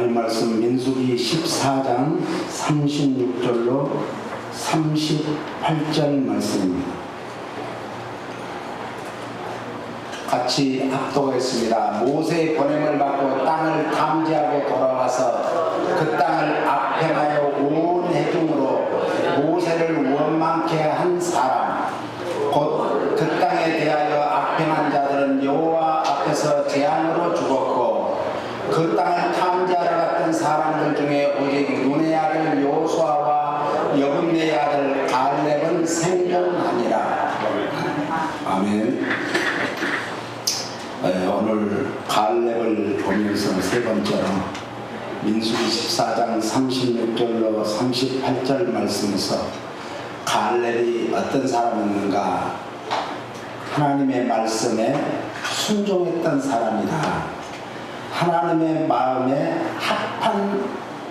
하나님 말씀 민수기 14장 36절로 38절 말씀입니다. 같이 합독하겠습니다. 모세의 보냄을 받고 땅을 탐지하고 돌아와서 그 땅을 악평하여 온 회중으로 모세를 원망케 한 사람, 곧 그 땅에 대하여 악평한 자들은 여호와 앞에서 재앙으로 죽었고, 그 땅을 탐지하러 갔던 사람들 중에 오직 눈의 아들 여호수아와 여분네의 아들 갈렙은 생존하니라. 아멘. 오늘 갈렙을 보면서 세 번째로 민수기 14장 36절로 38절 말씀에서 갈렙이 어떤 사람인가? 하나님의 말씀에 순종했던 사람이다. 하나님의 마음에 합한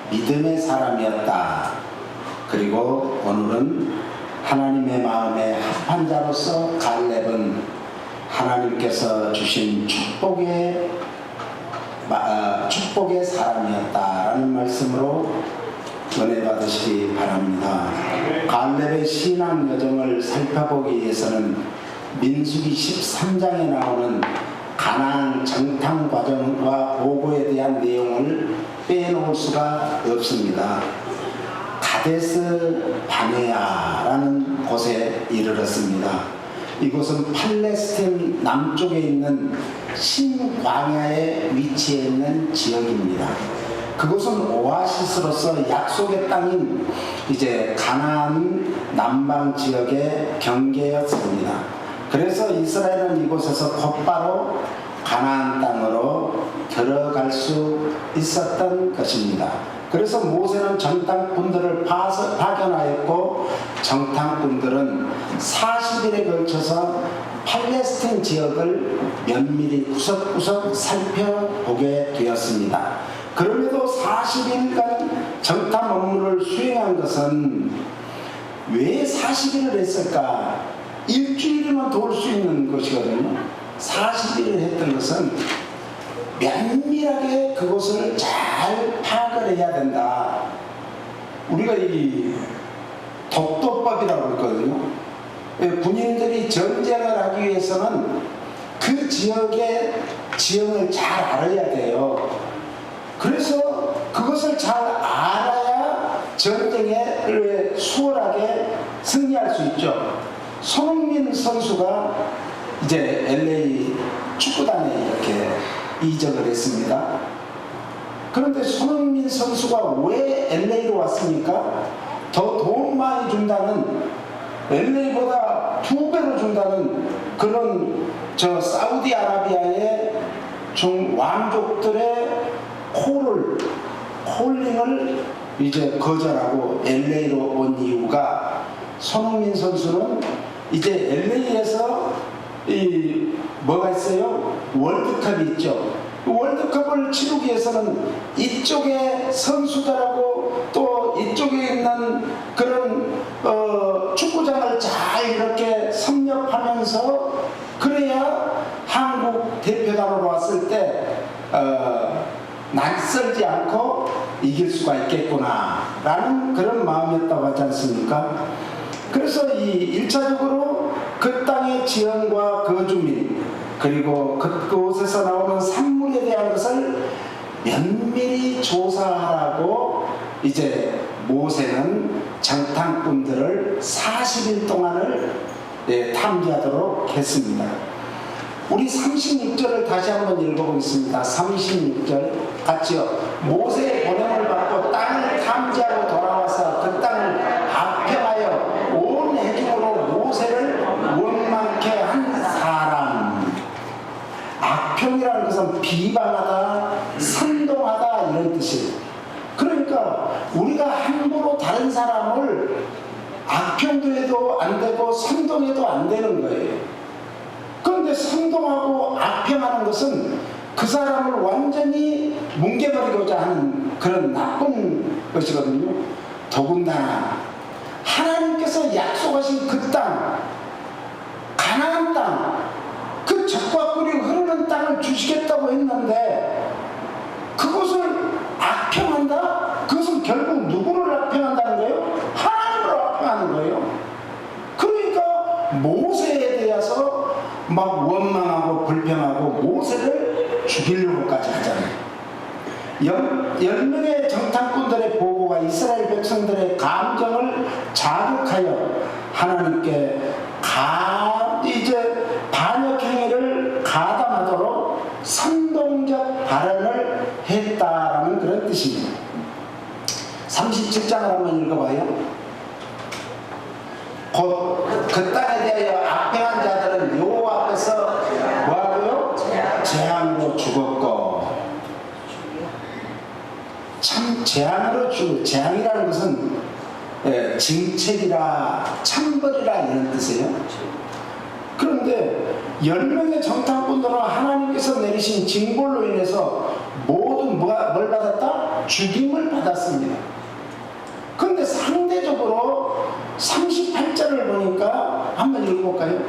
믿음의 사람이었다. 그리고 오늘은 하나님의 마음에 합한 자로서 갈렙은 하나님께서 주신 축복의 사람이었다라는 말씀으로 은혜 받으시기 바랍니다. 갈렙의 신앙 여정을 살펴보기 위해서는 민수기 13장에 나오는 가나안 정탐 과정과 보고에 대한 내용을 빼놓을 수가 없습니다. 가데스 바네아라는 곳에 이르렀습니다. 이곳은 팔레스틴 남쪽에 있는 신광야에 위치해 있는 지역입니다. 그곳은 오아시스로서 약속의 땅인 이제 가나안 남방 지역의 경계였습니다. 그래서 이스라엘은 이곳에서 곧바로 가나안 땅으로 들어갈 수 있었던 것입니다. 그래서 모세는 정탐꾼들을 파견하였고, 정탐꾼들은 40일에 걸쳐서 팔레스틴 지역을 면밀히 구석구석 살펴보게 되었습니다. 그럼에도 40일간 정탐 업무를 수행한 것은 왜 40일을 했을까? 일주일이면 도울 수 있는 것이거든요. 40일을 했던 것은 면밀하게 그곳을 잘 파악을 해야 된다. 우리가 이 독도법이라고 했거든요. 군인들이 전쟁을 하기 위해서는 그 지역의 지형을 잘 알아야 돼요. 그래서 그것을 잘 알아야 전쟁에 수월하게 승리할 수 있죠. 손흥민 선수가 이제 LA 축구단에 이렇게 이적을 했습니다. 그런데 손흥민 선수가 왜 LA로 왔습니까? 더 돈 많이 준다는, LA보다 2배로 준다는 그런 사우디아라비아의 왕족들의 콜링을 이제 거절하고 LA로 온 이유가, 손흥민 선수는 이제 LA에서 뭐가 있어요? 월드컵이 있죠. 월드컵을 치르기 위해서는 이쪽에 선수들하고 또 이쪽에 있는 그런 축구장을 잘 이렇게 섭렵하면서 그래야 한국 대표단으로 왔을 때 낯설지 않고 이길 수가 있겠구나 라는 그런 마음이었다고 하지 않습니까? 그래서 이 1차적으로 그 땅의 지형과 거주민, 그리고 그곳에서 나오는 산물에 대한 것을 면밀히 조사하라고 이제 모세는 정탐꾼들을 40일 동안을 탐지하도록 했습니다. 우리 36절을 다시 한번 읽어보겠습니다. 36절 같이요. 모세의 보냄을 받고 땅을 탐지하고 돌아와서 그 땅을 악평하여 온 회중으로 모세를 원망케 한 사람. 악평이라는 것은 비방하다, 선동하다 이런 뜻이에요. 그러니까 우리가 함부로 다른 사람을 악평도 해도 안 되고 선동해도 안 되는 거예요. 그런데 선동하고 악평하는 것은 그 사람을 완전히 뭉개버리고자 하는 그런 나쁜 것이거든요. 더군다나 하나님께서 약속하신 그 땅, 가나안 땅, 그 젖과 꿀이 흐르는 땅을 주시겠다고 했는데 그것을 악평 막 원망하고 불평하고 모세를 죽이려고까지 하잖아요. 10명의 정탐꾼들의 보고가 이스라엘 백성들의 감정을 자극하여 하나님께 이제 반역 행위를 가담하도록 선동적 발언을 했다라는 그런 뜻입니다. 37장을 한번 읽어봐요. 곧 그 땅에 대하여 악행한 자들은 여호와 앞에서 뭐하고요? 재앙으로 죽었고. 참 재앙으로 재앙이라는 것은 징책이라 참벌이라 이런 뜻이에요. 그런데 10명의 정탐꾼들은 하나님께서 내리신 징벌로 인해서 모든 뭘 받았다? 죽임을 받았습니다. 그런데 상대적으로 38절을 보니까 한번 읽어볼까요?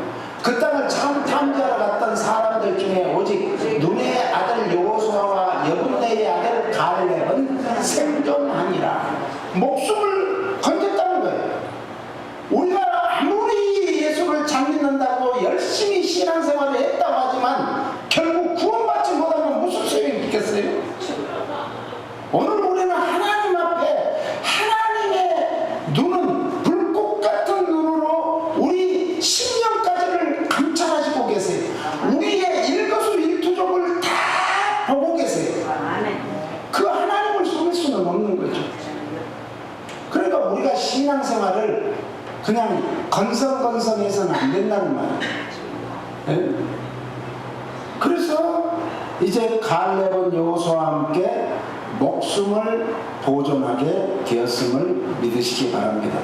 그 땅을 참 탐지하러 갔던 사람들 중에 오직 눈의 아들 여호수아와 여분네의 아들 갈렙은 생존하니라. 목숨을 건졌다는 거예요. 우리가 아무리 예수를 잘 믿는다고 열심히 신앙생활을 했다고 하지만 결국 구원받지 못하면 무슨 소용이 있겠어요? 오늘 우리는 하나님 앞에 하나님의 눈은 불꽃 같은 눈으로 우리 심령까지를 감찰하시고 계세요. 우리의 일거수일투족을 다 보고 계세요. 그 하나님을 속일 수는 없는 거죠. 그러니까 우리가 신앙생활을 그냥 건성건성해서는 안 된다는 말이에요. 네? 그래서 이제 갈렙은 여호수아와 함께 목숨을 보존하게 되었음을 믿으시기 바랍니다.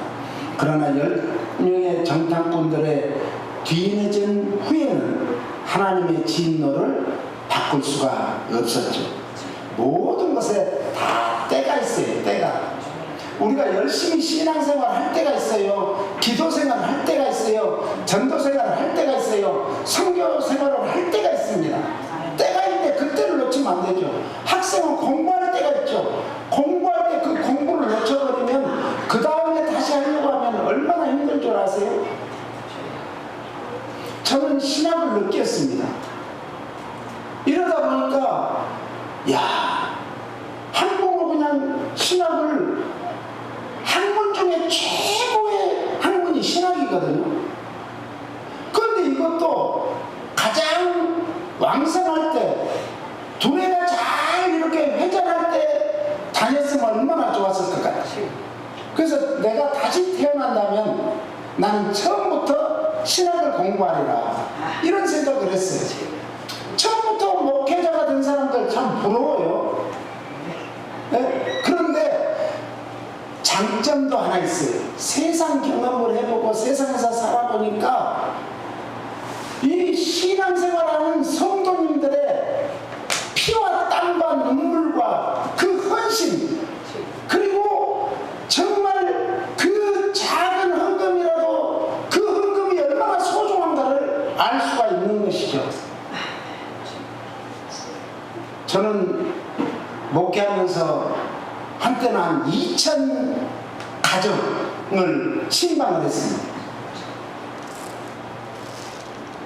그러나 10명의 정탐꾼들의 뒤늦은 후에는 하나님의 진노를 바꿀 수가 없었죠. 모든 것에 다 때가 있어요. 때가. 우리가 열심히 신앙생활 할 때가 있어요. 기도생활 할 때가 있어요. 전도생활 할 때가 있어요. 선교생활을 할 때가 있습니다. 때가 있는데 그때를 놓치면 안 되죠. 학생은 공부할 때가 있죠. 공부할 때 그 공부를 놓쳐버리면 그 다음에 다시 하려고 하면 얼마나 힘들 줄 아세요? 저는 신학을 느꼈습니다. 이러다 보니까 한국어 그냥 신학을 학문 중에 최고의 학문이 신학이거든요. 그런데 이것도 가장 왕성할 때, 두뇌가 잘 이렇게 회전할 때 다녔으면 얼마나 좋았을 것 같아요. 그래서 내가 다시 태어난다면 나는 처음부터 신학을 공부하리라 이런 생각을 했어요. 처음부터 목회자가 된 사람들 참 부러워요. 네? 그런데 장점도 하나 있어요. 세상 경험을 해보고 세상에서 살아보니까 이 신앙생활하는 성도님들의 피와 땀과 눈물과 그 헌신, 그리고 정말 그 작은 헌금이라도 그 헌금이 얼마나 소중한가를 알 수가 있는 것이죠. 저는 목회하면서 한때는 한 2,000 가정을 신방을 했습니다.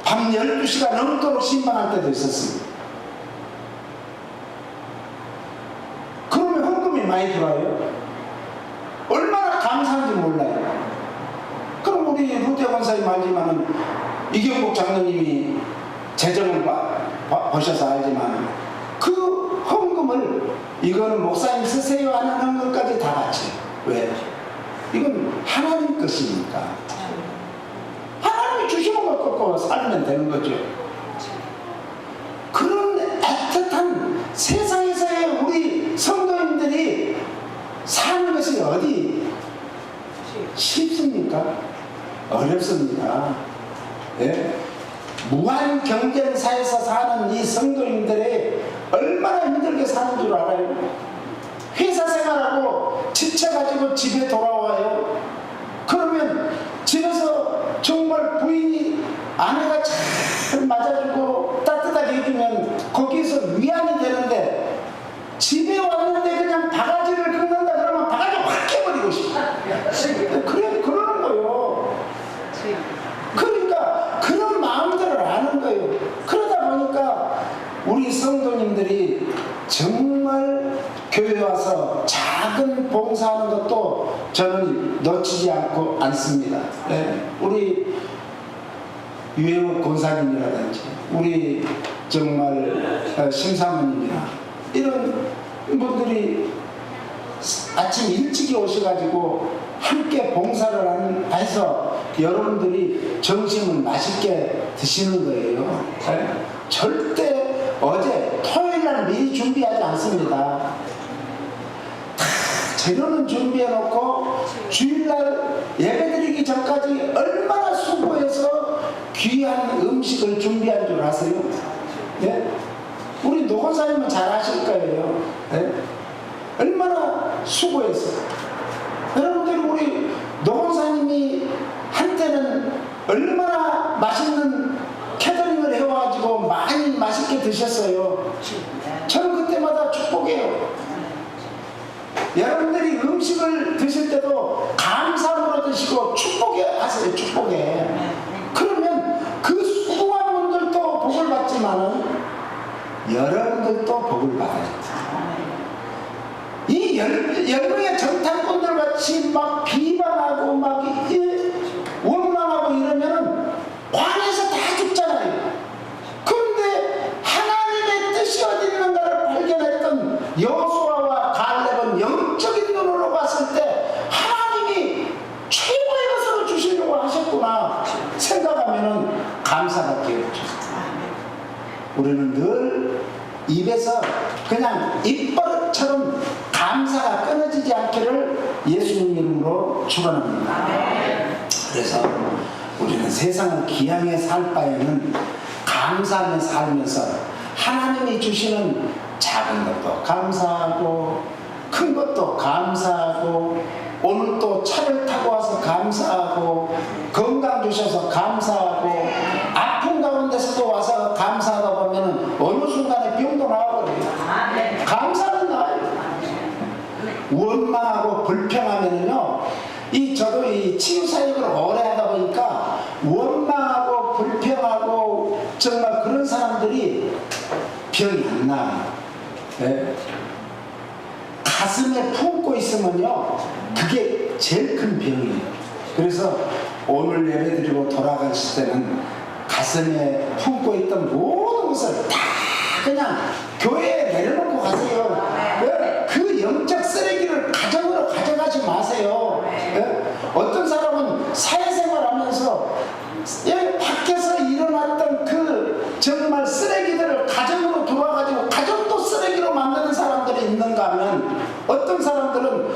밤 12시가 넘도록 신방할 때도 있었습니다. 그러면 헌금이 많이 들어와요. 얼마나 감사한지 몰라요. 그럼 우리 루테 권사님 알지만은 이경복 장로님이 재정을 보셔서 알지만 그 헌금을 이거는 목사님 쓰세요 하는 헌금까지 다 바쳐요. 왜? 이건 하나님 것이니까. 하나님이 주시는 걸 꺾고 살면 되는 거죠. 그런 애틋한 세상에서의 우리 성도님들이 사는 것이 어디 쉽습니까? 어렵습니다. 예? 무한 경쟁사에서 사는 이 성도님들이 얼마나 힘들게 사는 줄 알아요? 회사 생활하고 지쳐가지고 집에 돌아와요. 그러면 집에서 정말 부인이 아내가 잘 맞아주고 따뜻하게 해주면 거기서 위안이 되는데 집에 왔는데 그냥 바가지를 긁는다 그러면 바가지 확 깨버리고 싶어. 그러는 거예요. 그러니까 그런 마음들을 아는 거예요. 우리 성도님들이 정말 교회 와서 작은 봉사하는 것도 저는 놓치지 않습니다. 네. 우리 유해욱 권사님이라든지 우리 정말 심사모님이나 이런 분들이 아침 일찍이 오셔가지고 함께 봉사를 해서 여러분들이 점심을 맛있게 드시는 거예요. 네? 절대 어제 토요일날 미리 준비하지 않습니다. 다 재료는 준비해놓고 주일날 예배드리기 전까지 얼마나 수고해서 귀한 음식을 준비한 줄 아세요? 네? 우리 노건사님은 잘 아실 거예요. 네? 얼마나 수고했어요. 여러분들 우리 노건사님이 한때는 얼마나 맛있는 캐터링을 해와가지고 많이 맛있게 드셨어요. 저는 그때마다 축복해요. 여러분들이 음식을 드실 때도 감사함으로 드시고 축복해 하세요. 축복해. 그러면 그 수고한 분들도 복을 받지만은 여러분들도 복을 받아요. 이 열명의 정탐꾼들 같이 막 비방하고 막 원망하고 이러면은 광야에서 다 죽잖아요. 그런데 하나님의 뜻이 어디 있는가를 발견했던 여호수아와 갈렙은 영적인 눈으로 봤을 때 하나님이 최고의 것으로 주시려고 하셨구나 생각하면은 감사가 깨어져. 우리는 늘 입에서 그냥 입버릇처럼 감사가 끊어지지 않기를 예수님 이름으로 축원합니다. 그래서 우리는 세상을 기양해 살 바에는 감사하며 살면서 하나님이 주시는 작은 것도 감사하고 큰 것도 감사하고 오늘 또 차를 타고 와서 감사하고 건강 주셔서 감사하고 아픈 가운데서도 와서 감사하다 보면 어느 순간에 병도 나와버려요. 감사는 나와요. 원망하고 불평하면은요, 저도 이 치유사역을 오래 하다 보니까 원망하고 불평하고 정말 그런 사람들이 병이 안 나요. 네? 가슴에 품고 있으면요, 그게 제일 큰 병이에요. 그래서 오늘 예배드리고 돌아가실 때는 가슴에 품고 있던 모든 것을 다 그냥 교회에 내려놓고 가세요. 그 영적 쓰레기를 가정으로 가져가지 마세요. 어떤 사람은 사회생활하면서 밖에서 일어났던 그 정말 쓰레기들을 가정으로 들어와가지고 가정도 쓰레기로 만드는 사람들이 있는가 하면 어떤 사람들은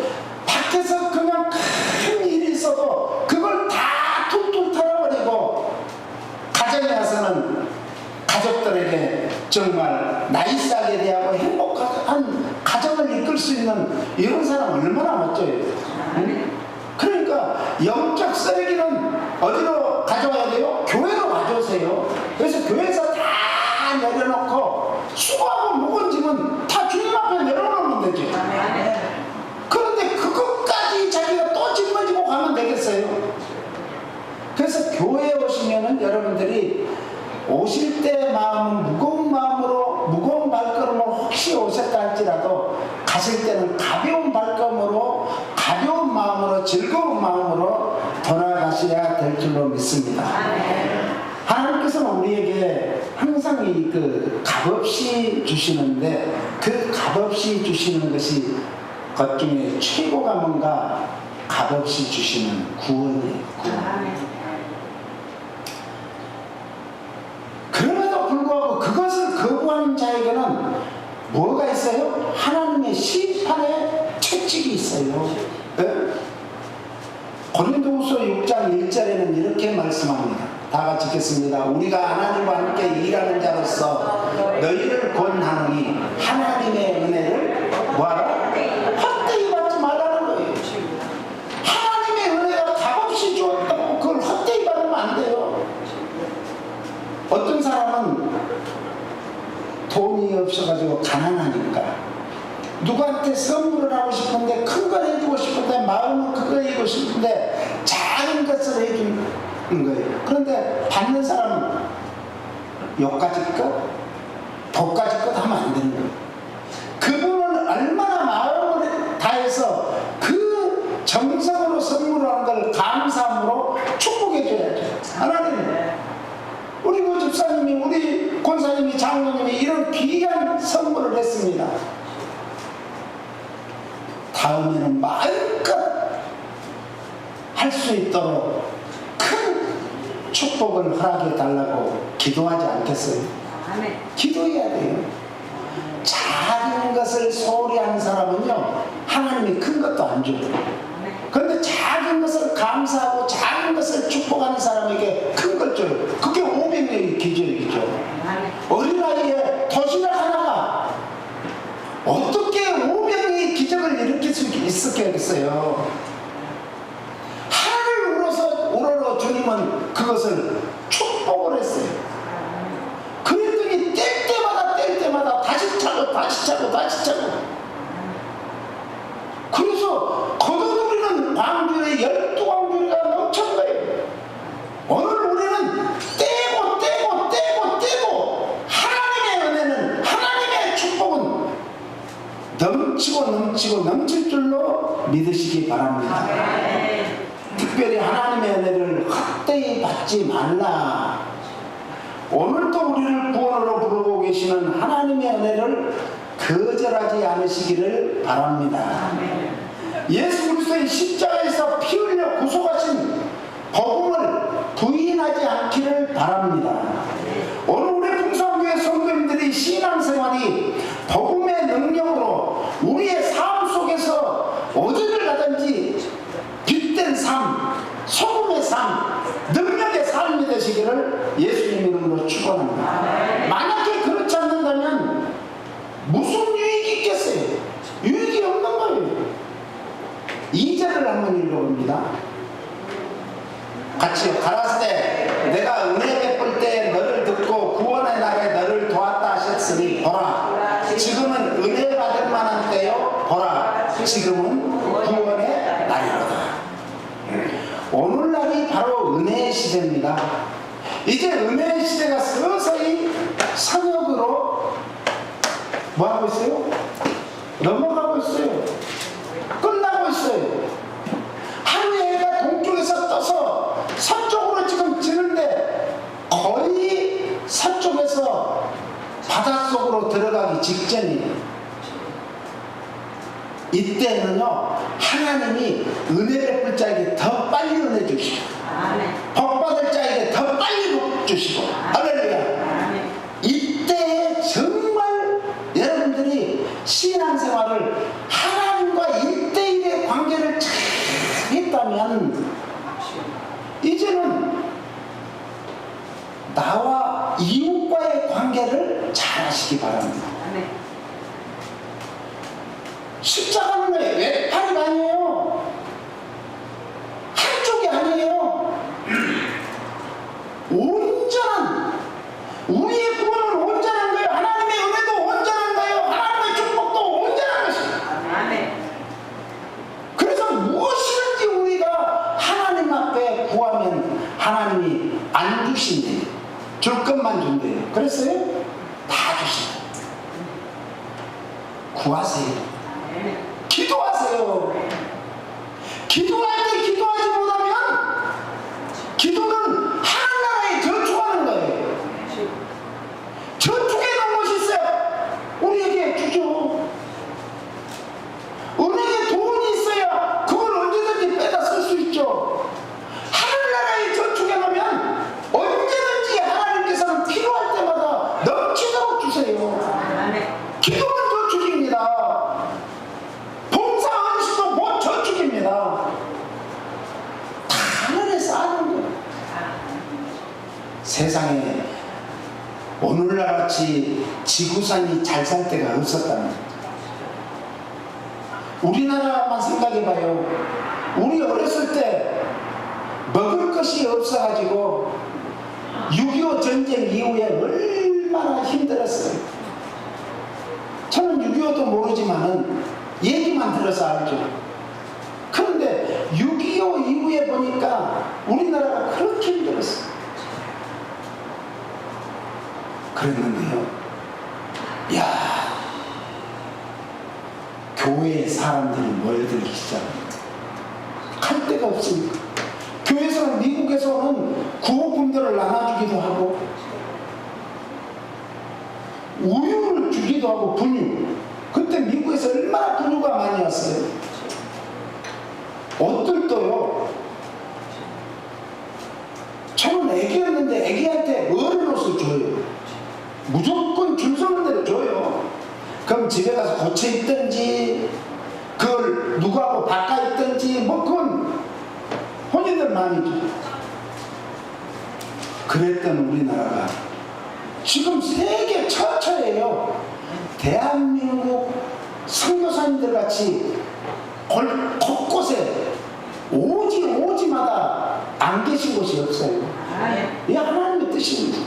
밖에서 그냥 큰 일이 있어도 그걸 다 툴툴 털어버리고 가정에 와서는 가족들에게 정말 나이스하게 대하고 행복한 가정을 이끌 수 있는 이런 사람 얼마나 멋져요. 그러니까 영적 쓰레기는 어디로 가져와야 돼요? 교회로 가져오세요. 그래서 교회에서 다 내려놓고 수고하고 묵은짐은 다 주님 앞에 내려놓으면 되죠. 그런데 그것까지 자기가 또 짊어지고 가면 되겠어요? 그래서 교회에 오시면은 여러분들이 오실 때 마음은 무거운 마음으로 무거운 발걸음으로 혹시 오셨다 할지라도 가실 때는 가벼운 발걸음으로 가벼운 마음으로 즐거운 마음으로 돌아가셔야 될 줄로 믿습니다. 하나님께서는 우리에게 항상 그 값없이 주시는데 그 값없이 주시는 것이 것 중에 최고가 뭔가 값없이 주시는 구원이에요. 구원. 그럼에도 불구하고 그것을 거부하는 자에게는 뭐가 있어요? 하나님의 심판의 채찍이 있어요. 네? 고린도후서 6장 1절에는 이렇게 말씀합니다. 다 같이 읽겠습니다. 우리가 하나님과 함께 일하는 자로서 너희를 권하노니 하나님의 은혜를 뭐하라? 헛되이 받지 말라는 거예요. 하나님의 은혜가 값없이 주었다고 그걸 헛되이 받으면 안 돼요. 어떤 사람은 돈이 없어가지고 가난하니까 누구한테 선물을 하고 싶은데 큰 걸 해주고 싶은데 마음은 그거 해주고 싶은데 작은 것을 해주는 거예요. 그런데 받는 사람은 욕까지 거? 복가지껏 하면 안 되는 거예요. 그분은 얼마나 마음을 다해서 그 정성으로 선물하는 걸 감사함으로 축복해 줘야죠. 하나님, 우리 그 집사님이, 우리 권사님이, 장로님이 이런 귀한 선물을 했습니다. 다음에는 마음껏 할 수 있도록 큰 축복을 허락해 달라고 기도하지 않겠어요? 기도해야 돼요. 작은 것을 소홀히 하는 사람은요, 하나님이 큰 것도 안 줘요. 그런데 작은 것을 감사하고 작은 것을 축복하는 사람에게 큰 걸 줘요. 그게 500명의 기적이죠. 어린아이의 도시락 하나가 어떻게 500명의 기적을 일으킬 수 있었겠어요? 하늘을 우러러 주님은 그것을 축복을 했어요. 그랬더니 뗄 때마다 다시 차고 그래서 거둬들이는 광주에 12광주가 넘친 거예요. 오늘 우리는 떼고 하나님의 은혜는, 하나님의 축복은 넘칠 줄로 믿으시기 바랍니다. 특별히 하나님의 은혜를 헛되이 받지 말라. 오늘도 우리를 구원으로 부르고 계시는 하나님의 은혜를 거절하지 않으시기를 바랍니다. 예수 그리스도의 십자가에서 피 흘려 구속하신 복음을 부인하지 않기를 바랍니다. 오늘 우리 풍성교회 성도님들이 신앙생활이 복음의 능력으로 우리의 삶 속에서 어디를 가든지 빛된 삶, 소금의 삶, 능력의 삶이 되시기를 예수님 이름으로 축원합니다. 만약에 그렇지 않는다면 무슨 유익이 있겠어요? 유익이 없는 거예요. 2절을 한번 읽어봅니다. 같이요. 가라사대 내가 은혜 베풀 때 너를 듣고 구원의 날에 너를 도왔다 하셨으니 보라, 지금은 은혜 받을 만한 때요. 보라, 지금은 구원의 날이로다. 오늘날이 바로 은혜의 시대입니다. 이제 은혜의 시대가 서서히 상역으로 뭐하고 있어요? 넘어가고 있어요. 끝나고 있어요. 하루에 해가 동쪽에서 떠서 서쪽으로 지금 지는데 거의 서쪽에서 바닷속으로 들어가기 직전이에요. 이때는요, 하나님이 은혜 베풀 자에게 더 빨리 은혜 주시고, 복 받을 자에게 더 빨리 복 주시고, 할렐루야. 이때에 정말 여러분들이 신앙생활을 하나님과 1대1의 관계를 잘 했다면 이제는 나와 이웃과의 관계를 잘 하시기 바랍니다. 십자가는 외팔이 아니에요. 한쪽이 아니에요. 온전한, 우리의 구원은 온전한 거예요. 하나님의 은혜도 온전한 거예요. 하나님의 축복도 온전한 것입니다. 그래서 무엇이든지 우리가 하나님 앞에 구하면 하나님이 안 주신대요. 줄 것만 준대요. 그랬어요? 다 주신대요. 구하세요. 기도하세요. 기도할 때 기도하지 못하면 기도는 하늘나라에 저축하는 거예요. 저축해 놓은 것이 있어요. 우리에게 주죠. 은행에 돈이 있어야 그걸 언제든지 빼다 쓸 수 있죠. 하늘나라에 저축해 놓으면 언제든지 하나님께서는 필요할 때마다 넘치도록 주세요. 기도는 저축입니다. 봉사 헌신도 곧 저축입니다. 다 하늘에서 하는 거예요. 세상에 오늘날 같이 지구상이 잘 살 때가 없었답니다. 우리나라만 생각해봐요. 우리 어렸을 때 먹을 것이 없어가지고 6.25 전쟁 이후에 얼마나 힘들었어요. 저는 6.25도 모르지만은 얘기만 들어서 알죠. 그런데 6.25 이후에 보니까 우리나라가 그렇게 힘들었어요. 그랬는데요, 야, 교회에 사람들이 모여들기 시작합니다. 갈 데가 없으니까. 교회에서는, 미국에서는 구호품들을 나눠주기도 하고 우유를 주기도 하고, 분유. 그때 미국에서 얼마나 분유가 많이 왔어요. 옷들도요. 저는 애기였는데 애기한테 어른 옷을 줘요. 무조건 줄 서는 대로 줘요. 그럼 집에 가서 고쳐 입든지 그걸 누구하고 바꿔 입든지 뭐 그건 본인들 마음이죠. 그랬던 우리나라가 지금 세계 처처예요. 대한민국 선교사님들 같이 곳곳에 오지마다 안 계신 곳이 없어요. 이게 하나님의 뜻입니다.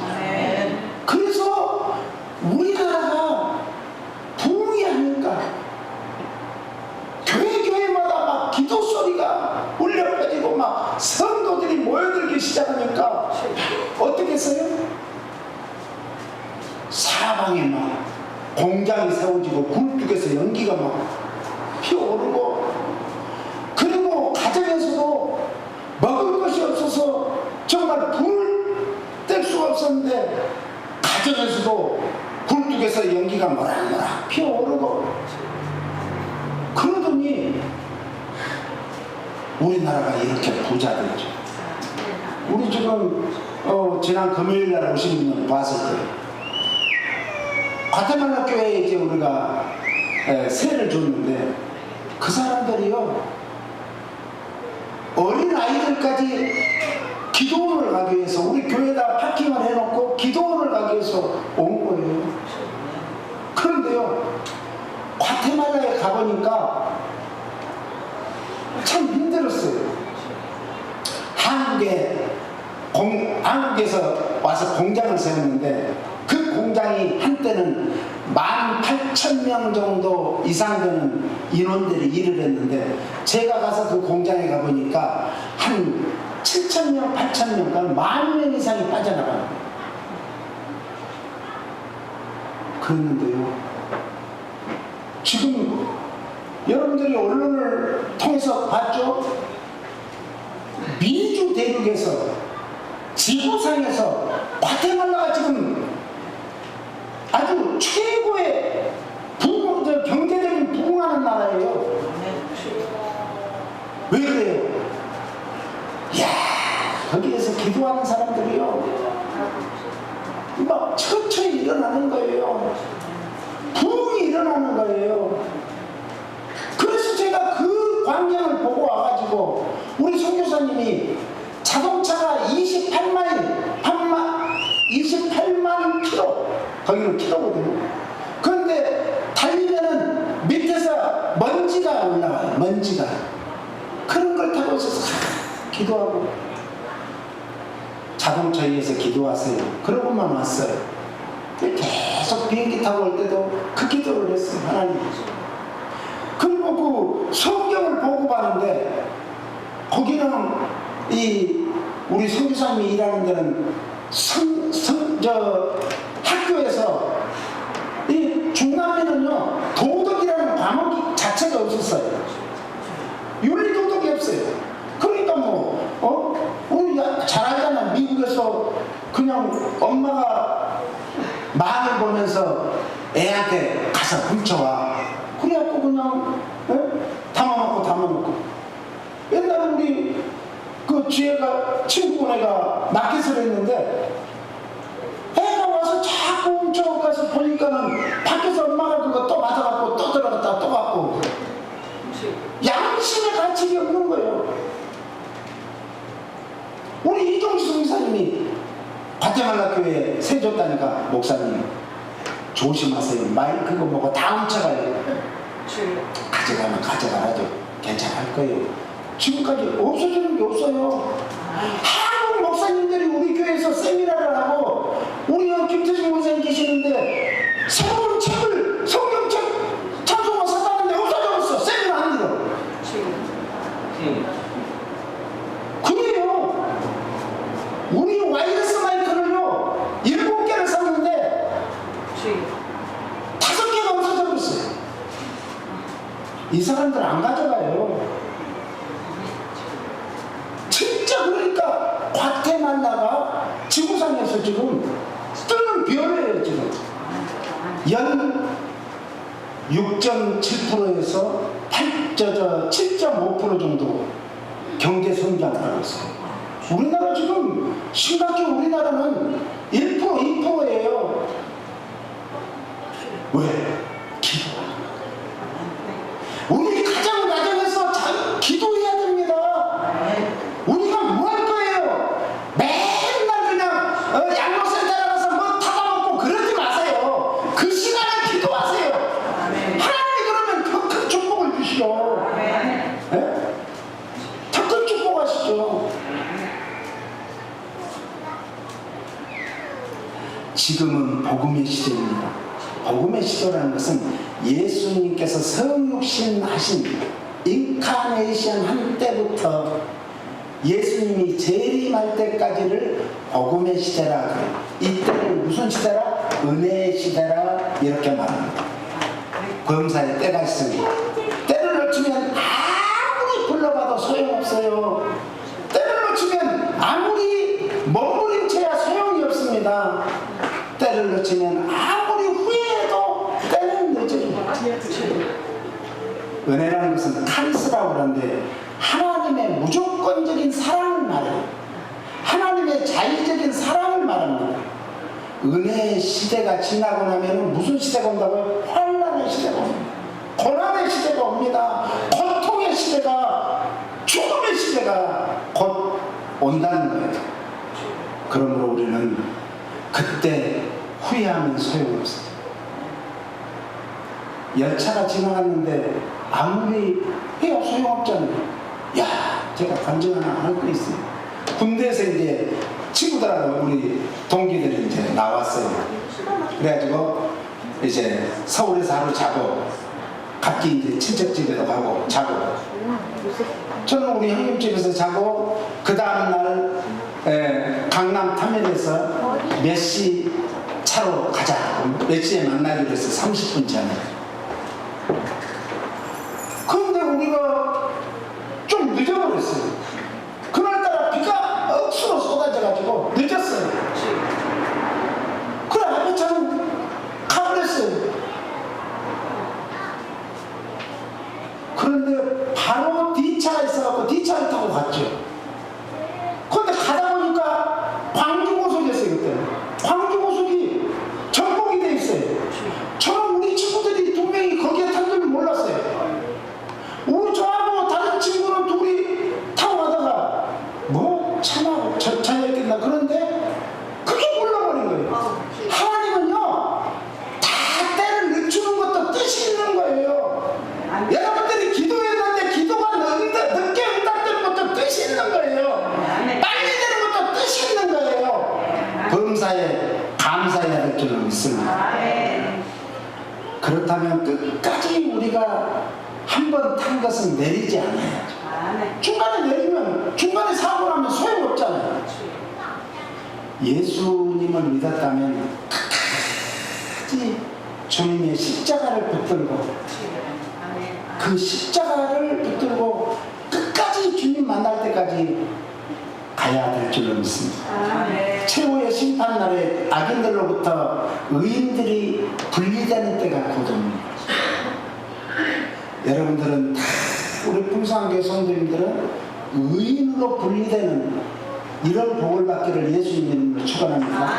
그래서 우리나라가 부흥이 아닐까. 교회마다 막 기도 소리가 울려 퍼지고 막 성도들이 모여들기 시작하니까 어떻게 했어요? 사방에 막 공장이 세워지고 굴뚝에서 연기가 막 피어오르고, 그리고 가정에서도 먹을 것이 없어서 정말 불을 뗄 수가 없었는데 가정에서도 굴뚝에서 연기가 모락모락 피어오르고, 그러더니 우리나라가 이렇게 부자 됐죠. 우리 지금 지난 금요일날 오신 분은 봤을 거예요. 과테말라 교회에 이제 우리가 세를 줬는데 그 사람들이요, 어린 아이들까지 기도원을 가기 위해서 우리 교회에다 파킹을 해놓고 기도원을 가기 위해서 온 거예요. 그런데요, 과테말라에 가보니까 참 힘들었어요. 한국에서 와서 공장을 세웠는데 그 공장이 한때는 18,000명 정도 이상 되는 인원들이 일을 했는데, 제가 가서 그 공장에 가보니까 한 7,000명, 8,000명, 그러니까 10,000명 이상이 빠져나가는 거예요. 그랬는데요, 지금 여러분들이 언론을 통해서 봤죠? 미주 대륙에서, 지구상에서 과테말라가 지금 아주 최고의 경제적인 부흥하는 나라예요. 왜 그래요? 이야, 거기에서 기도하는 사람들이요, 막 천천히 일어나는 거예요. 부흥이 일어나는 거예요. 그래서 제가 그 광경을 보고 와가지고 우리 선교사님이 자동차가 28만 킬로, 거기는 킬로거든요. 그런데 달리면은 밑에서 먼지가 올라와요. 먼지가. 그런 걸 타고 있어서 기도하고, 자동차 위에서 기도하세요. 그러고만 왔어요. 계속 비행기 타고 올 때도 그 기도를 했어요. 하나님. 그리고 그 성경을 보고 봤는데 거기는 우리 선교사님이 일하는 데는 학교에서 이 중간에는요, 도덕이라는 과목 자체가 없었어요. 윤리도덕이 없어요. 그러니까 우리 잘 알잖아. 미국에서 그냥 엄마가 마음을 보면서 애한테 가서 훔쳐와. 그래갖고 그냥 담아먹고. 옛날에 우리 그 지혜가 친구네가 마켓을 했는데 애가 와서 자꾸 훔쳐가서 보니까는 밖에서 엄마가 그거 또 맞아갖고 또 들어갔다 또 갖고, 양심의 가책이 없는 거예요. 우리 이종수 선교사님이 과테말라 교회에 세 줬다니까, 목사님 조심하세요. 마이크고 뭐고 다 훔쳐가요. 가져가면 가져가라죠. 괜찮을 거예요. 지금까지 없어지는 게 없어요. 한국 목사님들이 우리 교회에서 세미나를 하고, 우리 김태중 목사님 계시는데 새로운 책을, 성경책 찬송가 샀다는데 없어졌어. 세미나 안 들어. 그래요. 우리 와이어스 마이크를요 7개를 샀는데 이 사람들 안 가져가요. 진짜 그러니까 과테말라가 지구상에서 지금 뜨는 별이에요. 지금 연 6.7%에서 7.5% 정도 경제 성장을 하고 있어요. 우리나라 지금 심각히 우리나라는 1% 2%예요. 왜? 기도. 우리 가정 가정에서 기도해야 됩니다. 우리가 뭐 할 거예요? 맨날 그냥 양로센터 가서 뭐 타다먹고 그러지 마세요. 그 시간에 기도하세요. 하나님이 그러면 더 큰 축복을 주시죠. 네? 더 큰 축복하시죠. 지금은 복음의 시대입니다. 복음의 시대라는 것은 예수님께서 성육신 하신 인카네이션 한 때부터 예수님이 재림할 때까지를 복음의 시대라 그래요. 이때는 무슨 시대라? 은혜의 시대라 이렇게 말합니다. 범사에 때가 있습니다. 때를 놓치면 아무리 불러봐도 소용없어요. 때를 놓치면 아무리 머무림쳐야 소용이 없습니다. 때를 놓치면 아무리 후회해도 때는 늦어집니다. 은혜라는 것은 카리스라고 그러는데 하나님의 무조건적인 사랑을 말해요. 하나님의 자의적인 사랑을 말합니다. 은혜의 시대가 지나고 나면 무슨 시대가 온다고요? 환난의 시대가 옵니다. 고난의 시대가 옵니다. 고통의 시대가, 죽음의 시대가 곧 온다는 거예요. 그러므로 우리는 그때 후회하면 소용없어요. 열차가 지나갔는데 아무리 해야 소용없잖아요. 야, 제가 간증 하나 할 거 있어요. 군대에서 이제 친구들하고 우리 동기들이 이제 나왔어요. 그래가지고 이제 서울에서 하루 자고 각기 이제 친척집에도 가고 자고, 저는 우리 형님 집에서 자고 그 다음날 강남 터미널에서 몇 시 차로 가자, 몇 시에 만나기로 해서 30분 전에. 그런데 우리가 좀 늦어버렸어요. 그날따라 비가 억수로 쏟아져가지고 늦었어요. 그래 앞에 차는 가버렸어요. 그런데 바로 D차가 있어갖고 D차를 타고 갔죠. 그런데 가다 보니까 광주고속이었어요. 그때 광주고속이 전복이 돼 있어요. 저는 우리 친구들이 두 명이 거기에 탄 줄은 몰랐어요. 우리 저하고 다른 친구는 둘이 타고 가다가 뭐 차나 저녁했나 그런데 그게 몰라버린 거예요. 하나님은요 다 때를 늦추는 것도 뜻이 있는 거예요. 여러분들이 기도했는데 기도가 늦게 응답되는 것도 뜻이 있는 거예요. 빨리 되는 것도 뜻이 있는 거예요. 범사에 감사해야 될 줄로 믿습니다. 그렇다면 끝까지 우리가 한 번 탄 것은 내리지 않아야죠. 중간에 내리면 중간에 사고 나면 소용없잖아요. 예수님을 믿었다면 끝까지 주님의 십자가를 붙들고 그 십자가를 붙들고 끝까지 주님 만날 때까지 가야 될 줄로 믿습니다. 최후의 심판날에 악인들로부터 의인들이 분리되는 때가 곧 옵니다. 여러분들은 다 우리 풍성교회 성도님들은 의인으로 분리되는 이런 복을 받기를 예수님 이름으로 축원합니다.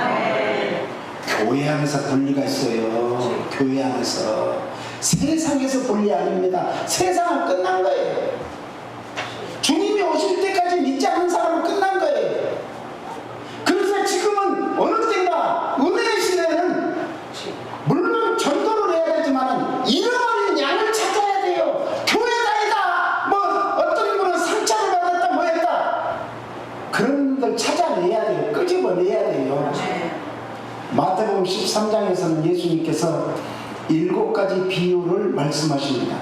교회 안에서 분리가 있어요. 교회 안에서. 세상에서 분리 아닙니다. 세상은 끝난 거예요. 주님이 오실 때까지 믿지 않는 사람은 끝난 거예요. 그래서 지금은 어느 때인가 은혜의 시대에는 물론 전도를 해야 되지만 잃어버린 양을 찾아야 돼요. 교회 다니다 뭐 어떤 분은 상처를 받았다 뭐 했다 그런 분들 찾아내야 돼요. 끄집어내야 돼요. 마태복음 13장에서는 예수님께서 7가지 비유를 말씀하십니다.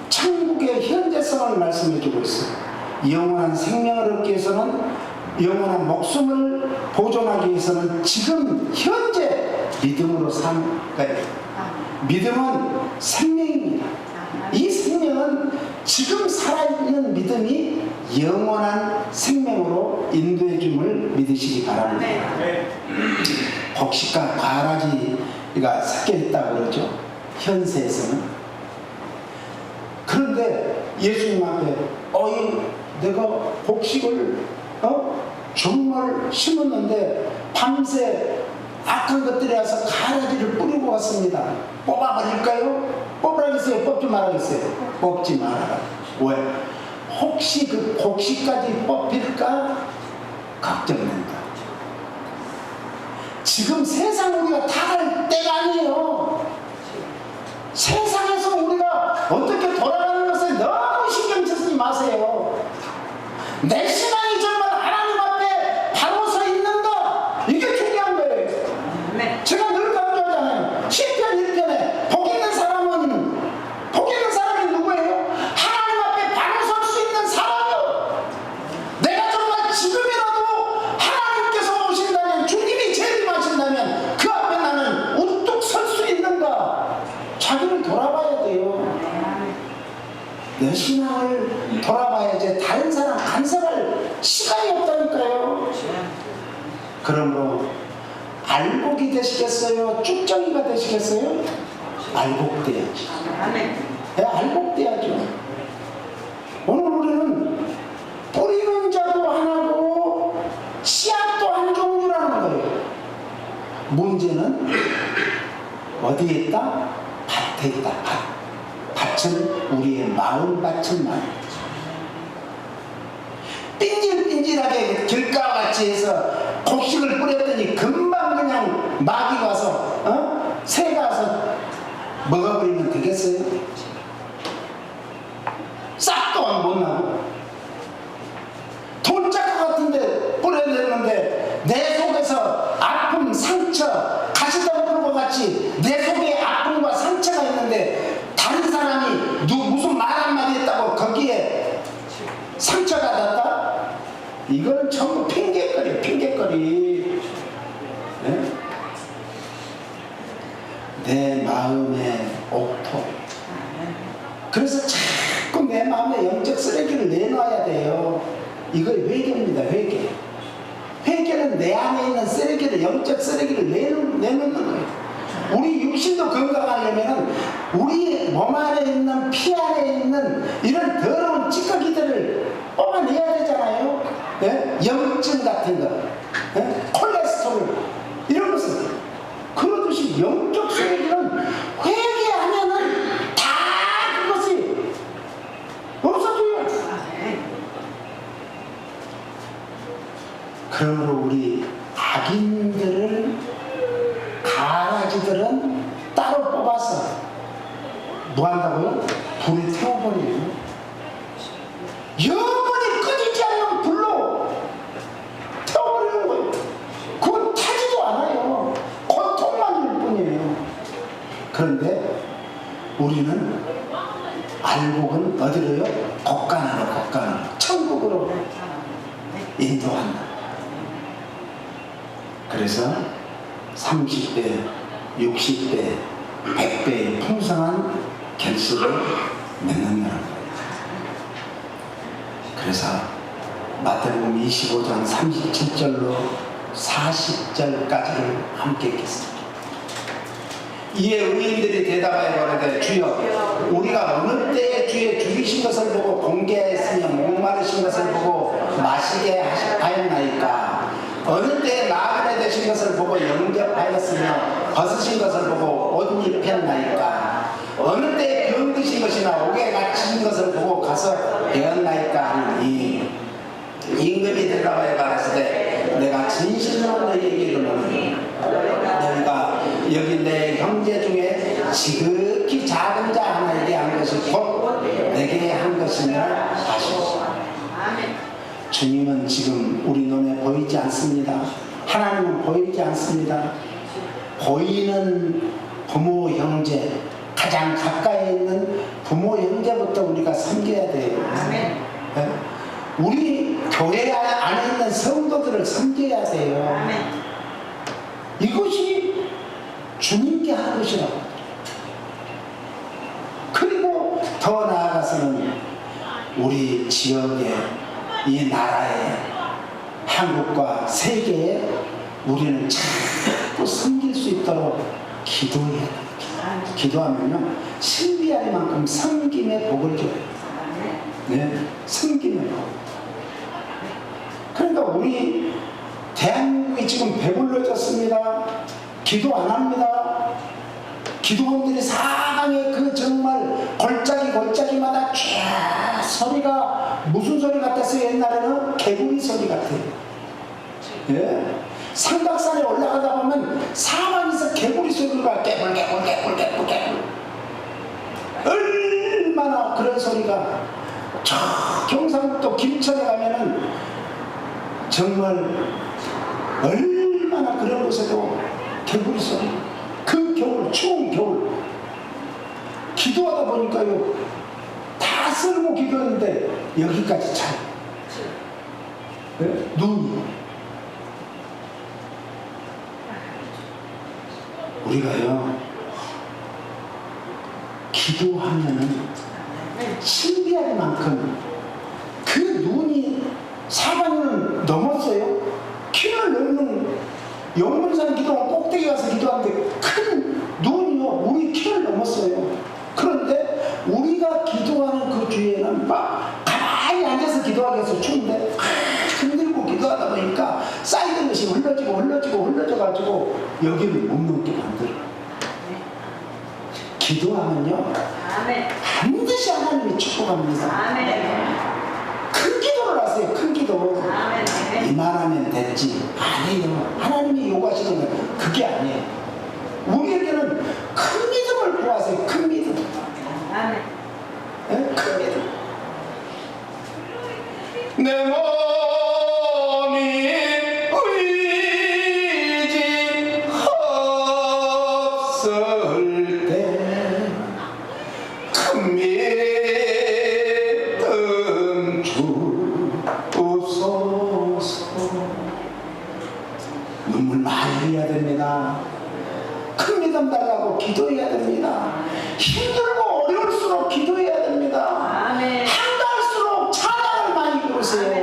천국의 현재성을 말씀해주고 있어요. 영원한 생명을 얻기 위해서는, 영원한 목숨을 보존하기 위해서는 지금 현재 믿음으로 사는 거예요. 믿음은 생명입니다. 이 생명은 지금 살아있는 믿음이 영원한 생명으로 인도해 줌을 믿으시기 바랍니다. 곡식과 과라지가 섞여 있다고 그러죠, 현세에서는. 그런데 예수님 앞에 내가 곡식을 정말 심었는데 밤새 악한 것들이 와서 가라지를 뿌리고 왔습니다. 뽑아버릴까요? 뽑으라겠어요? 뽑지 말라겠어요? 뽑지 말아라. 왜? 혹시 그 곡식까지 뽑힐까 걱정된다. 지금 세상 우리가 다 갈 때가 아니에요. 세상에서 우리가 어떻게 돌아가는 것에 너무 신경 쓰지 마세요. 내 신앙이 정말 하나님 앞에 바로 서 있는가, 이게 중요한 거예요. 제가 늘 강조하잖아요. 시편 1편에 복 있는 사람이 누구예요? 하나님 앞에 바로 설 수 있는 사람이요. 내가 정말 지금이라도 하나님께서 오신다면, 주님이 재림하신다면 그 앞에 나는 우뚝 설 수 있는가, 자기를 돌아봐야 돼요. 내 신앙을 돌아봐야지 다른 사람 간섭할 시간이 없다니까요. 그러므로 알곡이 되시겠어요? 쭉정이가 되시겠어요? 알곡돼야지. 네, 알곡돼야죠. 오늘 우리는 뿌리는 자도 하나고 씨앗도 한 종류라는 거예요. 문제는 어디에 있다? 밭에 있다. 밭은 우리의 마음밭은 말이죠. 삔질삔질하게 길가와 같이 해서 곡식을 뿌렸더니 금방 그냥 마귀가 와서 새가 와서 먹어버리면 되겠어요? 싹도 안 못 나고 돌짝과 같은데 뿌려냈는데 내 속에서 아픔, 상처, 가시덤불과 같이 내 속에 아픔과 상처가 있는데 다른 사람이 무슨 말 한마디 했다고 거기에 상처가 났다? 이거는 전부 핑계거리. 네? 내 마음의 옥토. 그래서 자꾸 내 마음의 영적 쓰레기를 내놔야 돼요. 이걸 회개입니다. 회개는 내 안에 있는 쓰레기를, 영적 쓰레기를 내놓는 거예요. 우리 육신도 건강하려면 우리 몸 안에 있는, 피 안에 있는 이런 더러운 찌꺼기들을 뽑아내야 되잖아요. 네? 염증 같은 거, 네? 콜레스테롤 이런 것은. 그러듯이 영적 쓰레기는 회개하면은 다 그것이 없어져요. 그러므로 우리 악인들을, 가라지들은 따로 뽑아서 뭐 한다고요? 불에 태워버려요. 영원히 꺼지지 않는 불로 태워버리는 거예요. 그건 타지도 않아요. 고통만 줄 뿐이에요. 그런데 우리는 알곡은 어디로요? 곡간으로 천국으로 인도한다. 그래서 30배, 60배, 100배의 풍성한 결실을 맺는다는 거예요. 그래서 마태복음 25장 37절로 40절까지를 함께 읽겠습니다. 이에 의인들이 대답하여 가로되 주여 우리가 어느 때에 주의 죽이신 것을 보고 공개하였으며 목마르신 것을 보고 마시게 하였나이까? 어느 때에 나그네 되신 것을 보고 영접하였으며 벗으신 것을 보고 옷 입혔나이까? 어느 때에 병드신 것이나 옥에 갇히신 것을 보고 가서 배웠나이까 하니 임금이 대답하여 가라사대 내가 진실로 너희에게 이르노니 너희가 여기 내 형제 중에 지극히 작은 자 하나에게 한 것이 곧 내게 한 것이니라 하시오. 주님은 지금 우리 눈에 보이지 않습니다. 하나님은 보이지 않습니다. 보이는 부모, 형제, 가장 가까이 있는 부모, 형제부터 우리가 섬겨야 돼요. 네? 우리 교회 안에 있는 성도들을 섬겨야 돼요. 이것이 주님께 하는 것이라고. 그리고 더 나아가서는 우리 지역에, 이 나라에, 한국과 세계에 우리는 자꾸 섬길 수 있도록 기도해야 됩니다. 기도하면요, 신비할 만큼 섬김의 복을 줘요. 네, 섬김의 복. 그러니까 우리 대한민국이 지금 배불러졌습니다. 기도 안 합니다. 기도원들이 사방에 그 정말 골짜기마다 쫙 소리가 무슨 소리 같았어요? 옛날에는 개구리 소리 같아요. 예? 삼각산에 올라가다 보면 사방에서 개구리 소리가 깨불 얼마나 그런 소리가, 저 경상북도 김천에 가면은 정말 얼마나 그런 곳에도 개구리 소리, 그 겨울, 추운 겨울 기도하다 보니까요, 다 쓸고 기도했는데 여기까지 차요. 네? 눈이. 우리가요, 기도하면은 신비할 만큼 그 눈이 사방을 넘었어요. 키를 넘는, 영문산 기도원 꼭대기 가서 기도하는데 큰 눈이요, 우리 키를 넘었어요. 그런데 우리가 기도하는 그 뒤에는 막 가만히 앉아서 기도하기 위해서 추운데 흔들고 기도하다 보니까 쌓이던 것이 흘러져가지고 여기를 못 넘게 만들어요. 기도하면요, 반드시 하나님이 축복합니다. 큰 기도를 하세요. 큰 기도. 이만하면 됐지. 아니에요. 하나님이 요구하시는 건 그게 아니에요. 우리에게는 큰 믿음을 구하세요. 큰 믿음. 네? 큰 믿음. 내 몸이 의지 없을 때 큰 믿음 주옵소서. 눈물 많이 흘려야 됩니다. 큰 믿음 달라고 기도해야 됩니다. 힘들고 어려울수록 기도해야 됩니다. 한가할수록 찬양을 많이 부르세요.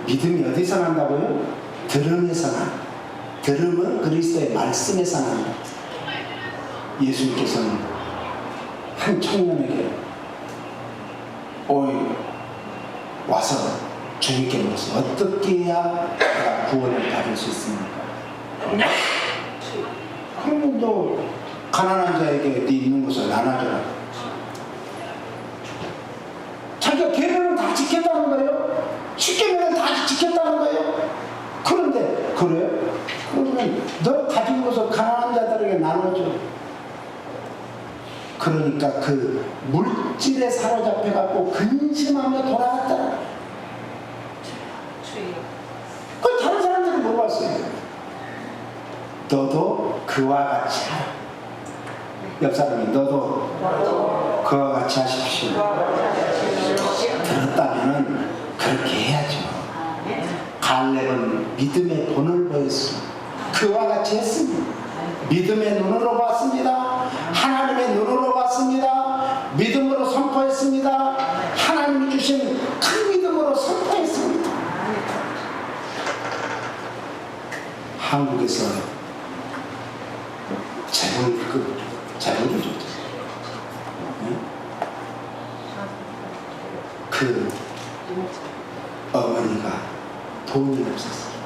믿음이 어디서 난다고요? 들음에서 난. 들음은 그리스도의 말씀에서 난다. 예수님께서는 한 청년에게 와서 주님께 물었어요. 어떻게 해야 내가 구원을 받을 수 있습니까? 그러면 너 가난한 자에게 네 있는 것을 나눠줘라. 자기가 계명을 다 지켰다는 거예요? 십계명을 다 지켰다는 거예요? 그런데 그래요? 그러면 너 가진 것을 가난한 자들에게 나눠줘. 그러니까 그 물질에 사로잡혀갖고 근심하며 돌아갔다. 그 다른 사람들이 물어봤어요. 너도 그와 같이 하라. 옆 사람이 너도 그와 같이 하십시오. 들었다면은 그렇게 해야죠. 갈렙은 믿음의 본을 보였습니다. 그와 같이 했습니다. 믿음의 눈으로 봤습니다. 하나님의 눈으로 봤습니다. 믿음으로 선포했습니다. 하나님이 주신 큰 믿음으로 선포했습니다. 한국에서 재벌을 줬죠. 그 어머니가 돈이 없었어요.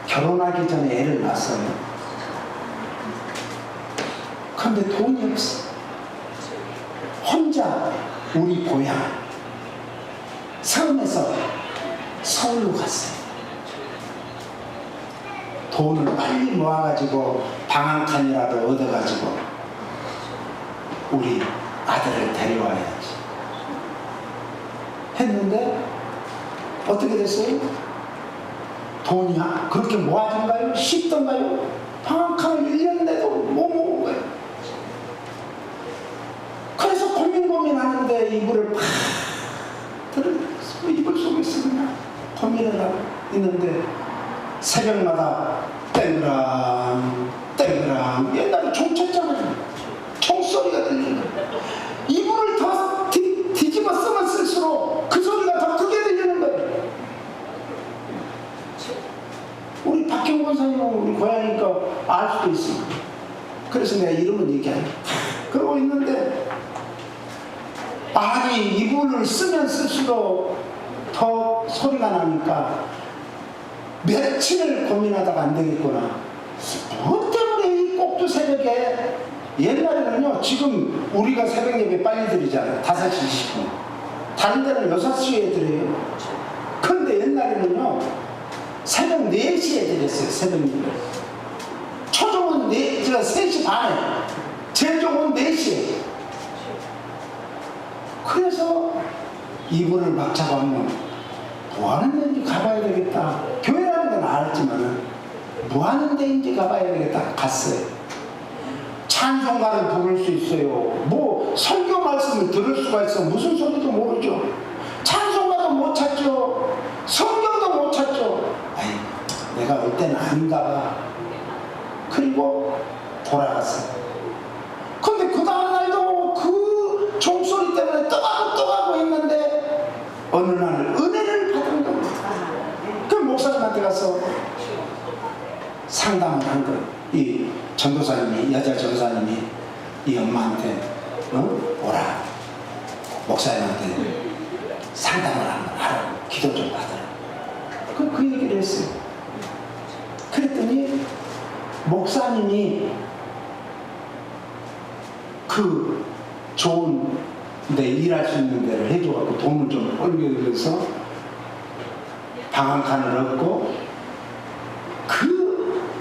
결혼하기 전에 애를 낳았어요. 그런데 돈이 없어. 혼자 우리 고향 섬에서 서울로 갔어요. 돈을 빨리 모아가지고 방 한 칸이라도 얻어가지고 우리 아들을 데려와야지 했는데 어떻게 됐어요? 돈이 그렇게 모아진가요? 쉽던가요? 방 한 칸을 1년 내도 못 먹은 거예요. 그래서 고민하는데 이불을 팍 들어서 이불 속에 있으면 고민을 하고 있는데 새벽마다 땡그랑 야, 옛날에 총 쳤잖아요. 총소리가 들리는 거예요. 이불을 더 뒤집어 쓰면 쓸수록 그 소리가 더 크게 들리는 거예요. 우리 박경 권사님은 우리 고향이니까 알 수도 있습니다. 그래서 내가 이름은 얘기하는 거예요. 그러고 있는데 아니 이불을 쓰면 쓸수록 더 소리가 나니까 며칠을 고민하다가 안 되겠구나. 뭐 때문에 이 꼭두 새벽에, 옛날에는요 지금 우리가 새벽 예배 빨리 드리잖아요. 5시 20분. 다른 데는 6시에 드려요. 그런데 옛날에는요 새벽 4시에 드렸어요. 새벽 예배. 초종은 3시 반에, 제종은 4시에. 그래서 이불을 막 잡아오면 뭐하는 데인지 가봐야 되겠다. 교회라는 건 알았지만은 뭐하는 데인지 가봐야 되겠다. 갔어요. 찬송가를 부를 수 있어요. 뭐 설교 말씀을 들을 수가 있어. 무슨 소리도 모르죠. 찬송가도 못 찾죠. 성경도 못 찾죠. 아이, 내가 올 때는 아닌가 봐. 그리고 돌아갔어요. 근데 그 다음날도 그 종소리 때문에 떠가고 있는데 어느 날 은혜를 받은 겁니다. 그 목사님한테 가서 상담을 한 거예요. 이 전도사님이, 여자 전도사님이 이 엄마한테 오라, 목사님한테 상담을 한번 하라고, 기도 좀 받으라. 그 얘기를 했어요. 그랬더니 목사님이 그 좋은 데 일할 수 있는 데를 해줘갖고 돈을 좀 벌려서 방 한 칸을 얻고, 그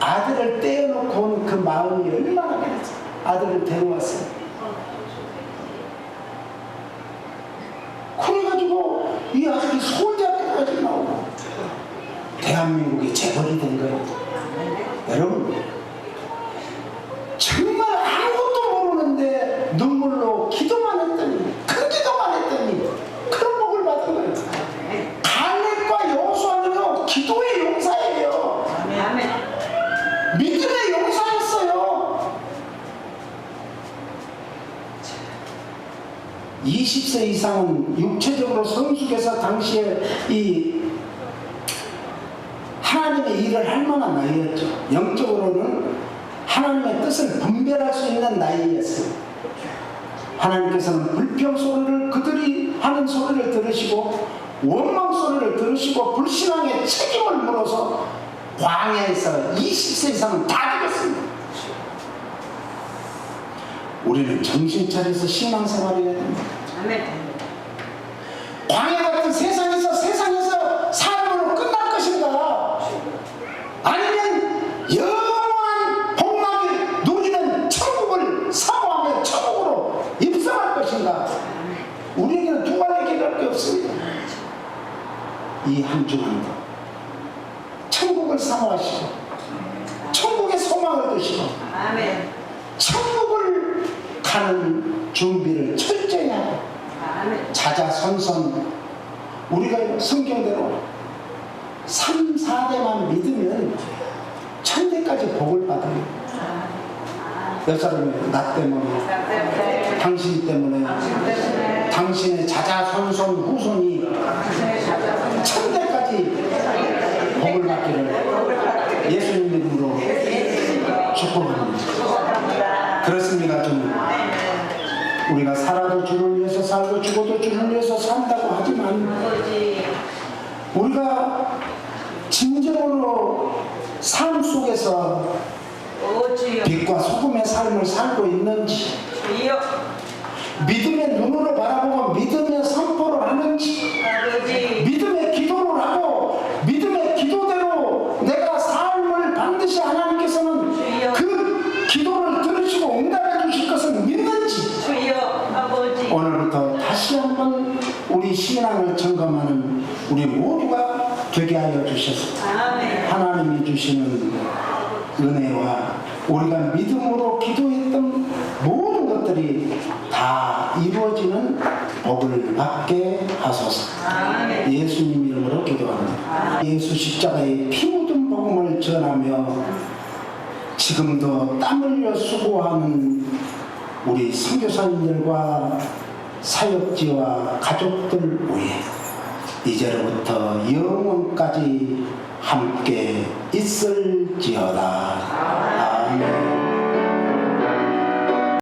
아들을 떼어놓고 온 그 마음이 얼마나 그랬어. 아들을 데려왔어요. 그래가지고 이 아들이 서울대학교까지 나오고 대한민국의 재벌이 된 거예요. 여러분, 정말 아무것도 모르는데 눈물로 기도만 했더니, 큰 기도만 했더니 그런 복을 받은 거예요. 갈렙과 여호수아는요 기도의 용사예요. 믿음의 용사였어요. 20세 이상은 육체적으로 성숙해서 당시에 이 하나님의 일을 할 만한 나이였죠. 영적으로는 하나님의 뜻을 분별할 수 있는 나이였어요. 하나님께서는 불평 소리를, 그들이 하는 소리를 들으시고 원망 소리를 들으시고 불신앙의 책임을 물어서 광야에서 20세 이상은 다 죽었습니다. 우리는 정신 차려서 신앙생활을 해야 됩니다. 광야 같은 세상에서 삶으로 끝날 것인가, 아니면 영원한 복락을 누리는 천국을 사모하며 천국으로 입성할 것인가. 우리에게는 두 가지 길밖에 없습니다. 이 한 주간도 천국을 사모하시고 천국의 소망을 두시고 천국을 가는 준비를 철저히 하고 자자손손, 우리가 성경대로 3, 4대만 믿으면 천대까지 복을 받아요. 몇 사람이 나 때문에, 당신 때문에, 당신의 자자손손 후손이 천대까지 복을 받기를 예수님 이름으로 축복합니다. 그렇습니다. 좀 우리가 살아도 주를 위해서 살고 죽어도 주를 위해서 산다고 하지만, 우리가 진정으로 삶 속에서 빛과 소금의 삶을 살고 있는지, 믿음의 눈으로 바라보고 믿음의 선포를 하는지, 믿음의 기도를 하고 믿음의 기도대로 내가 삶을 반드시 하나님께서는 그 기도를 들으시고 응답해 주실 것을 믿는지, 오늘부터 다시 한번 우리 신앙을 점검하는 우리 모두가 되게 하여 주셔서 하나님이 주시는 은혜와 우리가 믿음으로 기도했던 모든 것들이 다 이루어지는 복을 받게 하소서. 예수님 이름으로 기도합니다. 예수 십자가의 피 묻은 복음을 전하며 지금도 땀 흘려 수고하는 우리 선교사님들과 사역지와 가족들 위해 이제로부터 영원까지 함께 있을지어다. 아멘.